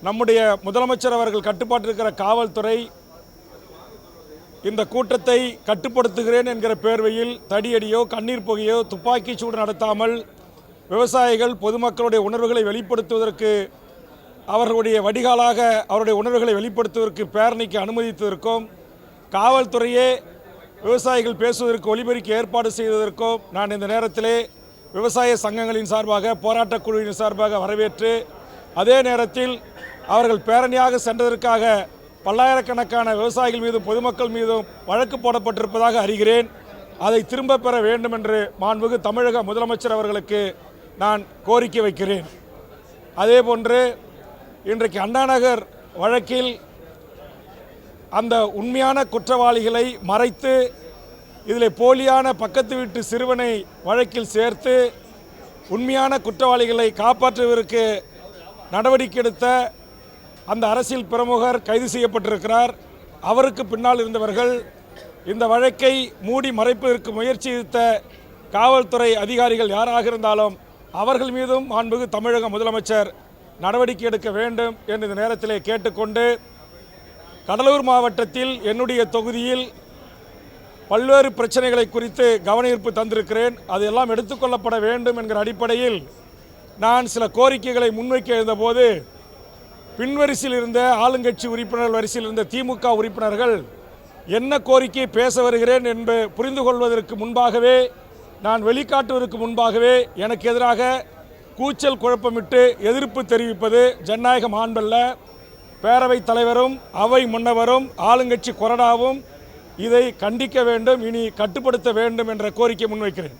நம்முடைய முதலமைச்சர் அவர்கள் கட்டுப்பாட்டில் இருக்கிற காவல்துறை இந்த கூட்டத்தை கட்டுப்படுத்துகிறேன் என்கிற பேர்வையில் தடியடியோ கண்ணீர் புகையோ துப்பாக்கி சூடு நடத்தாமல் விவசாயிகள் பொதுமக்களுடைய உணர்வுகளை வெளிப்படுத்துவதற்கு அவர்களுடைய வடிகாலாக அவருடைய உணர்வுகளை வெளிப்படுத்துவதற்கு பேரணிக்கு அனுமதித்ததற்கும் காவல்துறையே விவசாயிகள் பேசுவதற்கு ஒலிபெருக்கி ஏற்பாடு செய்வதற்கும் நான் இந்த நேரத்திலே விவசாய சங்கங்களின் சார்பாக போராட்டக் குழுவின் சார்பாக வரவேற்று அதே நேரத்தில் அவர்கள் பேரணியாக சென்றதற்காக பல்லாயிரக்கணக்கான விவசாயிகள் மீதும் பொதுமக்கள் மீதும் வழக்கு போடப்பட்டிருப்பதாக அறிகிறேன். அதை திரும்ப பெற வேண்டும் என்று மாண்புமிகு தமிழக முதலமைச்சர் அவர்களுக்கு நான் கோரிக்கை வைக்கிறேன். அதேபோன்று இன்றைக்கு அண்ணாநகர் வழக்கில் அந்த உண்மையான குற்றவாளிகளை மறைத்து இதில் போலியான பக்கத்து வீட்டு சிறுவனை வழக்கில் சேர்த்து உண்மையான குற்றவாளிகளை காப்பாற்றுவதற்கு நடவடிக்கை எடுத்த அந்த அரசியல் பிரமுகர் கைது செய்யப்பட்டிருக்கிறார். அவருக்கு பின்னால் இருந்தவர்கள் இந்த வழக்கை மூடி மறைப்பதற்கு முயற்சி எடுத்த காவல்துறை அதிகாரிகள் யாராக இருந்தாலும் அவர்கள் மீதும் மாண்புமிகு தமிழக முதலமைச்சர் நடவடிக்கை எடுக்க வேண்டும் என்று இந்த நேரத்திலே கேட்டுக்கொண்டு, கடலூர் மாவட்டத்தில் என்னுடைய தொகுதியில் பல்வேறு பிரச்சனைகளை குறித்து கவனஈர்ப்பு தந்திருக்கிறேன். அதெல்லாம் எடுத்துக்கொள்ளப்பட வேண்டும் என்கிற அடிப்படையில் நான் சில கோரிக்கைகளை முன்வைக்க இருந்தபோது பின்வரிசையில் இருந்த ஆளுங்கட்சி உறுப்பினர்கள் வரிசையில் இருந்த திமுக உறுப்பினர்கள் என்ன கோரிக்கை பேச வருகிறேன் என்று புரிந்து கொள்வதற்கு முன்பாகவே நான் வெளிக்காட்டுவதற்கு முன்பாகவே எனக்கு எதிராக கூச்சல் குழப்பமிட்டு எதிர்ப்பு தெரிவிப்பது ஜனநாயக மாண்பல்ல. பேரவைத் தலைவரும் அவை முன்னவரும் ஆளுங்கட்சி கொறடாவும் இதை கண்டிக்க வேண்டும், இனி கட்டுப்படுத்த வேண்டும் என்ற கோரிக்கை முன்வைக்கிறேன்.